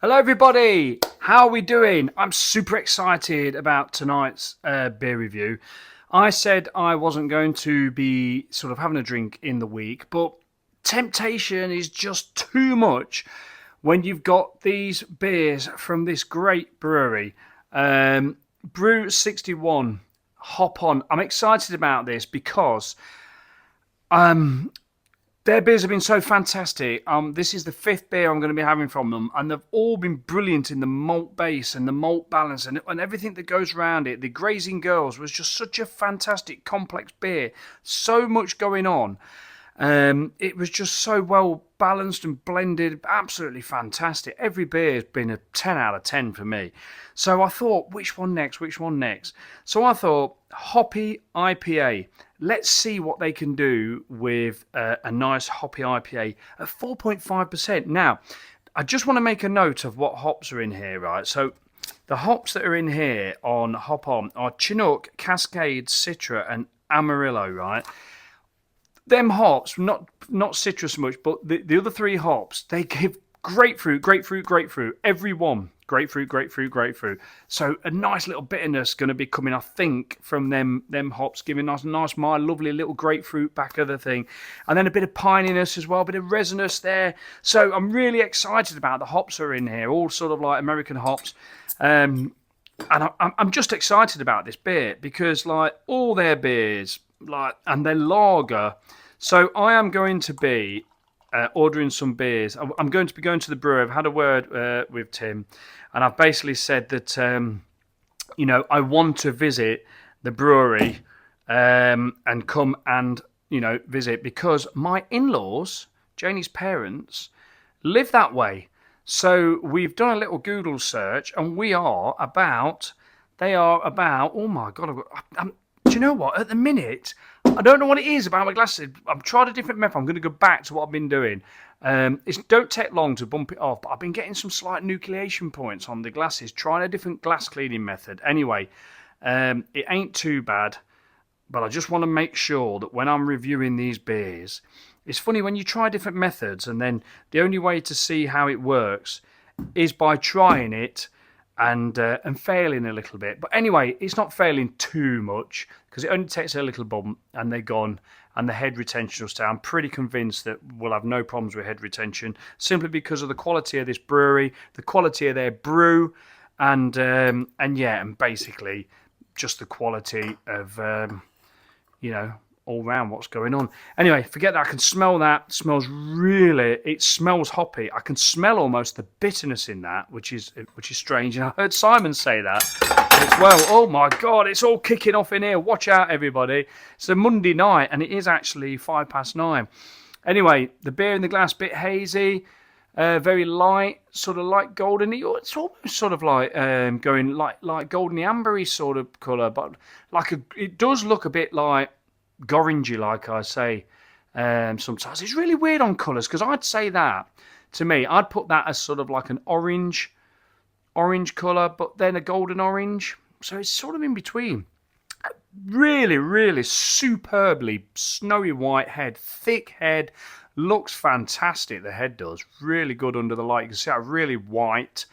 Hello everybody, how are we doing? I'm super excited about tonight's beer review. I said I wasn't going to be sort of having a drink in the week, but temptation is just too much when you've got these beers from this great brewery. Brew 61, Hop On. I'm excited about this because their beers have been so fantastic. This is the fifth beer I'm going to be having from them, and they've all been brilliant in the malt base and the malt balance and everything that goes around it. The Grazing Girls was just such a fantastic, complex beer. So much going on. It was just so well balanced and blended, absolutely fantastic. Every beer has been a 10 out of 10 for me. So I thought, which one next? So I thought, Hoppy IPA. Let's see what they can do with a nice Hoppy IPA at 4.5%. Now, I just want to make a note of what hops are in here, right? So the hops that are in here on Hop On are Chinook, Cascade, Citra, and Amarillo, right? Them hops, not citrus much, but the other three hops, they give grapefruit, every one. Grapefruit. So a nice little bitterness going to be coming, I think, from them hops, giving us a nice, my lovely little grapefruit back of the thing. And then a bit of pininess as well, a bit of resinous there. So I'm really excited about the hops that are in here, all sort of like American hops. And I'm just excited about this beer because, like, all their beers, like, and their lager. So I am going to be ordering some beers. I'm going to be going to the brewery. I've had a word with Tim, and I've basically said that I want to visit the brewery and come and visit because my in-laws, Janie's parents, live that way. So we've done a little Google search, and they are about. Oh my god! Do you know what? At the minute, I don't know what it is about my glasses. I've tried a different method. I'm going to go back to what I've been doing. It don't take long to bump it off, but I've been getting some slight nucleation points on the glasses, trying a different glass cleaning method. Anyway, it ain't too bad, but I just want to make sure that when I'm reviewing these beers, it's funny when you try different methods, and then the only way to see how it works is by trying it and failing a little bit. But anyway, it's not failing too much because it only takes a little bump and they're gone and the head retention will stay. I'm pretty convinced that we'll have no problems with head retention simply because of the quality of this brewery, the quality of their brew, and basically just the quality of all round what's going on. Anyway, forget that. I can smell that. It smells hoppy. I can smell almost the bitterness in that, which is strange. And I heard Simon say that as well. Oh my God, it's all kicking off in here. Watch out, everybody. It's a Monday night, and it is actually 9:05. Anyway, the beer in the glass, bit hazy, very light, sort of light goldeny. It's almost sort of like going like goldeny ambery sort of colour, but it does look a bit like gorangey, like I say sometimes. It's really weird on colours because I'd say that to me, I'd put that as sort of like an orange colour, but then a golden orange. So it's sort of in between. Really, really superbly snowy white head, thick head, looks fantastic. The head does really good under the light. You can see that really white.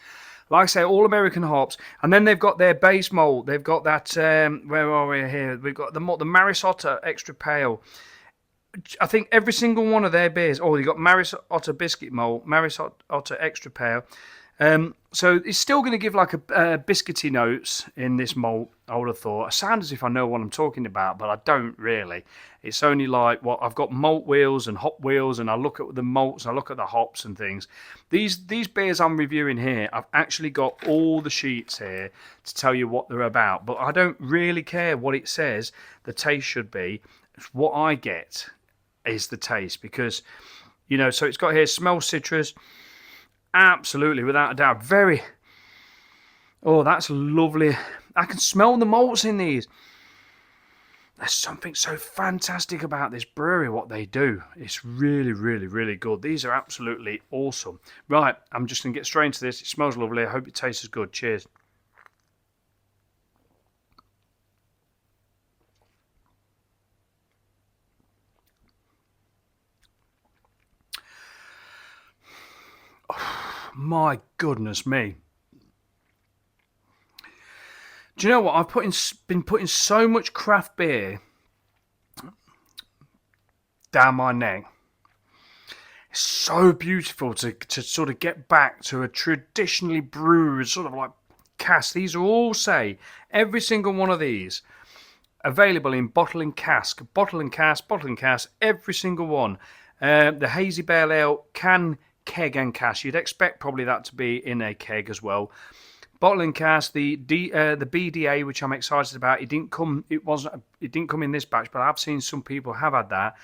Like I say, all American hops, and then they've got their base malt. They've got that. Where are we here? We've got the Maris Otter Extra Pale. I think every single one of their beers. Oh, you've got Maris Otter Biscuit Malt, Maris Otter Extra Pale. So it's still going to give like a biscuity notes in this malt. I would have thought. I sound as if I know what I'm talking about, but I don't really. It's only like I've got malt wheels and hop wheels, and I look at the malts and I look at the hops and things. These beers I'm reviewing here, I've actually got all the sheets here to tell you what they're about, but I don't really care what it says. The taste should be. What I get is the taste because, so it's got here smell citrus. Absolutely, without a doubt. That's lovely. I can smell the malts in these. There's something so fantastic about this brewery, what they do. It's really, really, really good. These are absolutely awesome. Right, I'm just going to get straight into this. It smells lovely. I hope it tastes as good. Cheers. My goodness me. Do you know what? Been putting so much craft beer down my neck. It's so beautiful to sort of get back to a traditionally brewed sort of like cask. These are all, say, every single one of these available in bottle and cask, every single one. The Hazy Pale Ale can, keg and cask. You'd expect probably that to be in a keg as well. Bottle and cask, the BDA, which I'm excited about. It didn't come in this batch, but I've seen some people have had that.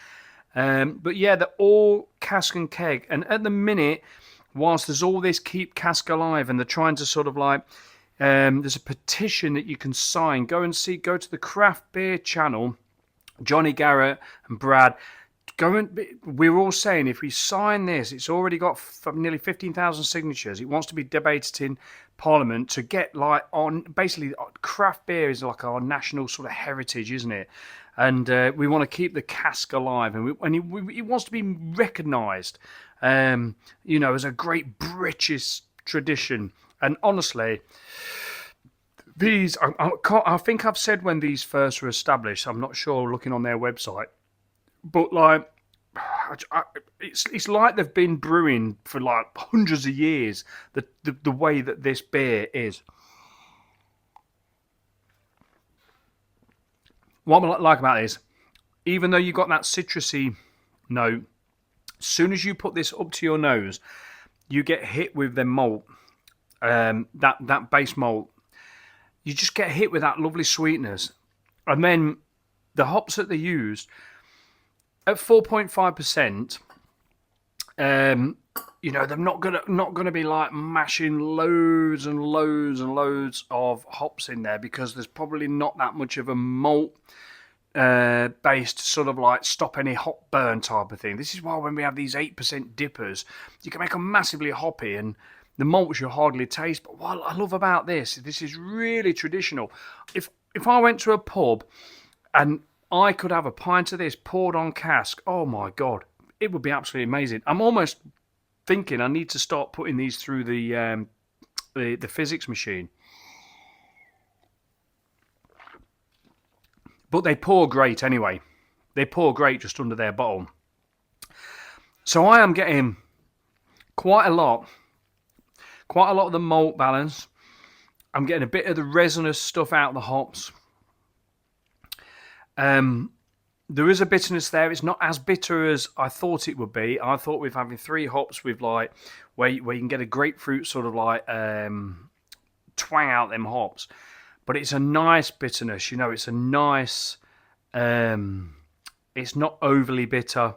But yeah, they're all cask and keg. And at the minute, whilst there's all this keep cask alive, and they're trying to sort of like, there's a petition that you can sign. Go to the craft beer channel, Johnny Garrett and Brad. We're all saying if we sign this, it's already got nearly 15,000 signatures. It wants to be debated in Parliament to get like on. Basically, craft beer is like our national sort of heritage, isn't it? And we want to keep the cask alive, and it wants to be recognised, as a great British tradition. And honestly, these I think I've said when these first were established. I'm not sure looking on their website. But like, it's like they've been brewing for like hundreds of years. The way that this beer is. What I like about this, even though you got that citrusy note, as soon as you put this up to your nose, you get hit with the malt, that base malt. You just get hit with that lovely sweetness, and then the hops that they used. At 4.5%, they're not gonna be like mashing loads and loads and loads of hops in there, because there's probably not that much of a malt based sort of like stop any hop burn type of thing. This is why when we have these 8% dippers, you can make them massively hoppy and the malts you hardly taste. But what I love about this is really traditional. If I went to a pub and I could have a pint of this poured on cask, oh my God, it would be absolutely amazing. I'm almost thinking I need to start putting these through the physics machine. But they pour great anyway. They pour great just under their bottle. So I am getting quite a lot of the malt balance. I'm getting a bit of the resinous stuff out of the hops. There is a bitterness there. It's not as bitter as I thought it would be. I thought with having 3 hops with like where you can get a grapefruit sort of like twang out them hops, but it's a nice bitterness. It's a nice. It's not overly bitter.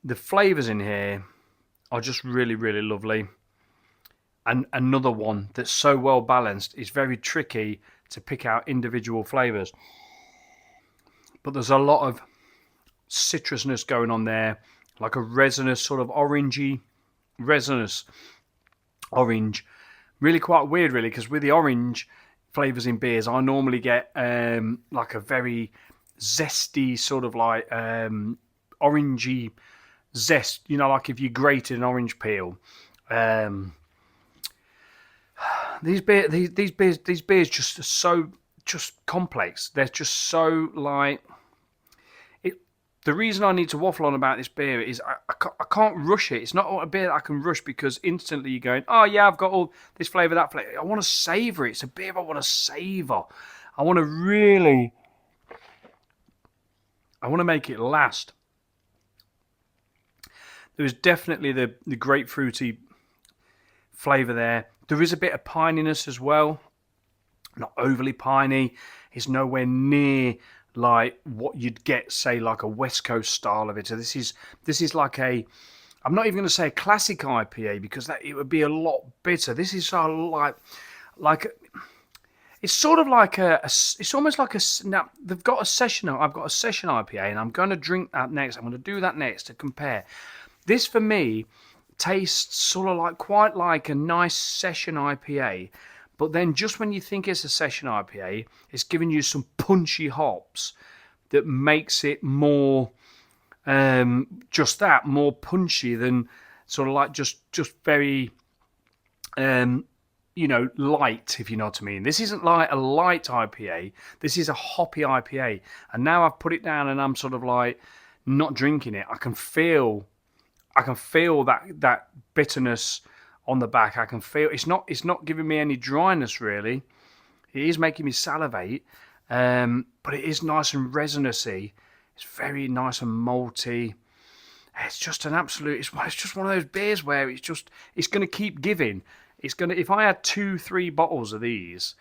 The flavours in here are just really, really lovely. And another one that's so well balanced is very tricky to pick out individual flavours. But there's a lot of citrusness going on there, like a resinous sort of orangey, resinous orange. Really quite weird, really, because with the orange flavours in beers, I normally get like a very zesty sort of like orangey zest. Like if you grated an orange peel. These beers just are so complex. They're just so like it. The reason I need to waffle on about this beer is I can't rush it. It's not a beer that I can rush, because instantly you're going, oh yeah, I've got all this flavour, that flavour. I want to savour it. It's a beer I want to savour. I want to make it last. There is definitely the grapefruity flavour there. There is a bit of pininess as well. Not overly piney. It's nowhere near like what you'd get, say, like a West Coast style of it. So this is like a, I'm not even going to say a classic IPA, because it would be a lot bitter. This is sort of like it's sort of like it's almost like now they've got a session. I've got a session IPA, and I'm going to drink that next. I'm going to do that next to compare. This for me tastes sort of quite like a nice session IPA, but then just when you think it's a session IPA, it's giving you some punchy hops that makes it more more punchy than sort of like just very, you know, light, if you know what I mean. This isn't like a light IPA. This is a hoppy IPA. And now I've put it down and I'm sort of like not drinking it. I can feel that bitterness on the back. I can feel it's not giving me any dryness really. It is making me salivate, but it is nice and resinousy. It's very nice and malty. It's just an absolute. It's just one of those beers where it's going to keep giving. It's going to. If I had 2-3 bottles of these,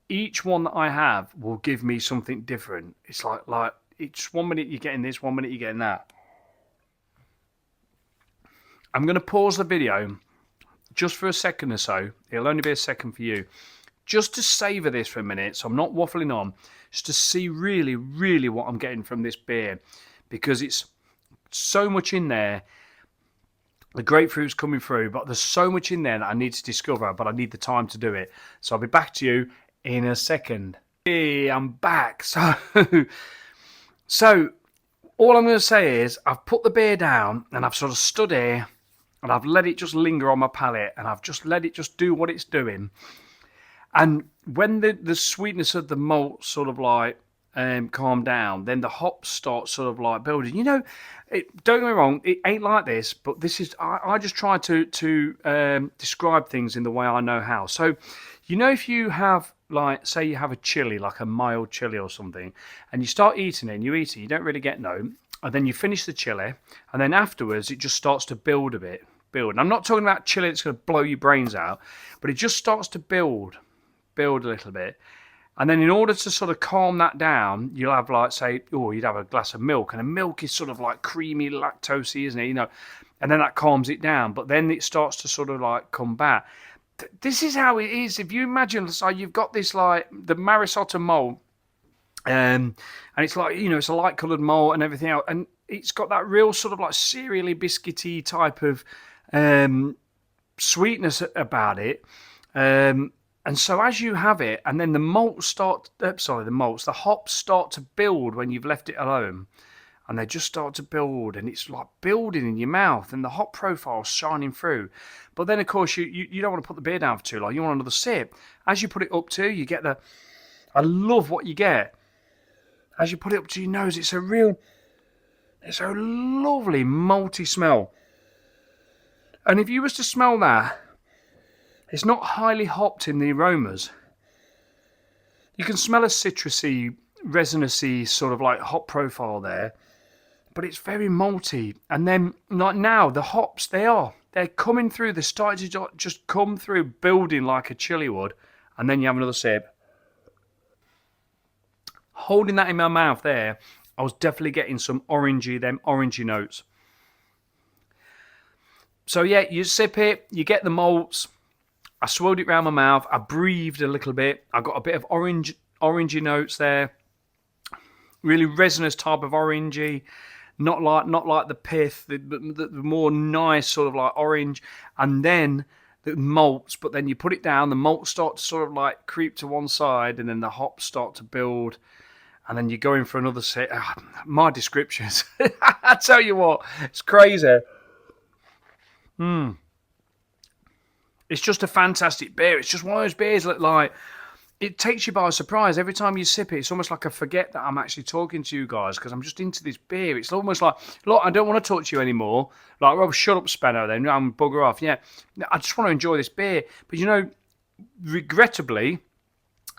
each one that I have will give me something different. It's like it's 1 minute you're getting this, 1 minute you're getting that. I'm going to pause the video just for a second or so. It'll only be a second for you. Just to savour this for a minute, so I'm not waffling on, just to see really, really what I'm getting from this beer. Because it's so much in there. The grapefruit's coming through, but there's so much in there that I need to discover, but I need the time to do it. So I'll be back to you in a second. Hey, I'm back. So all I'm going to say is I've put the beer down and I've sort of stood here and I've let it just linger on my palate and I've just let it just do what it's doing. And when the sweetness of the malt sort of like calm down, then the hops start sort of like building. You know, don't get me wrong, it ain't like this, but this is, I just try to describe things in the way I know how. So, you know, if you have, like, say you have a chili, like a mild chili or something, and you start eating it and you eat it, you don't really get no, and then you finish the chili, and then afterwards it just starts to build a bit. And I'm not talking about chili that's going to blow your brains out, but it just starts to build a little bit. And then in order to sort of calm that down, you'll have, like, say, you'd have a glass of milk, and the milk is sort of like creamy, lactosey, isn't it? You know, and then that calms it down, but then it starts to sort of like come back. This is how it is. If you imagine, so you've got this, like, the Marisota malt, and it's like, you know, it's a light coloured malt and everything else, and it's got that real sort of like cereally biscuity type of sweetness about it. And so as you have it, and then the hops start to build when you've left it alone. And they just start to build, and it's like building in your mouth, and the hop profile's shining through. But then, of course, you don't want to put the beer down for too long. You want another sip. As you put it up to, you get the... I love what you get. As you put it up to your nose, it's a lovely malty smell. And if you was to smell that, it's not highly hopped in the aromas. You can smell a citrusy, resinousy sort of like hop profile there, but it's very malty. And then, like now, the hops, they're coming through. They're starting to just come through, building like a chili would. And then you have another sip. Holding that in my mouth there, I was definitely getting some orangey notes. So yeah, you sip it, you get the malts. I swirled it around my mouth. I breathed a little bit. I got a bit of orangey notes there. Really resinous type of orangey. Not like the pith, the more nice sort of like orange. And then the malts, but then you put it down, the malts start to sort of like creep to one side, and then the hops start to build. And then you go in for another sip. My descriptions. I tell you what, it's crazy. It's just a fantastic beer. It's just one of those beers that, like, it takes you by surprise. Every time you sip it, it's almost like I forget that I'm actually talking to you guys because I'm just into this beer. It's almost like, look, I don't want to talk to you anymore. Like, well, shut up, Speno, then. I'm bugger off. Yeah, I just want to enjoy this beer. But, you know, regrettably,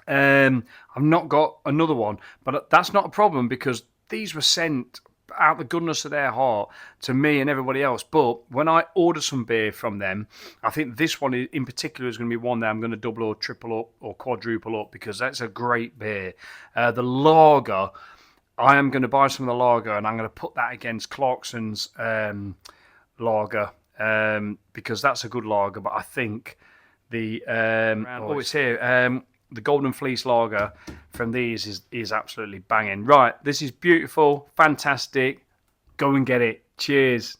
I've not got another one. But that's not a problem because these were sent out the goodness of their heart to me and everybody else. But when I order some beer from them, I think this one in particular is going to be one that I'm going to double or triple up or quadruple up because that's a great beer. The lager, I am going to buy some of the lager and I'm going to put that against Clarkson's lager because that's a good lager. But I think the it's here. The Golden Fleece Lager from these is absolutely banging. Right, this is beautiful, fantastic. Go and get it. Cheers.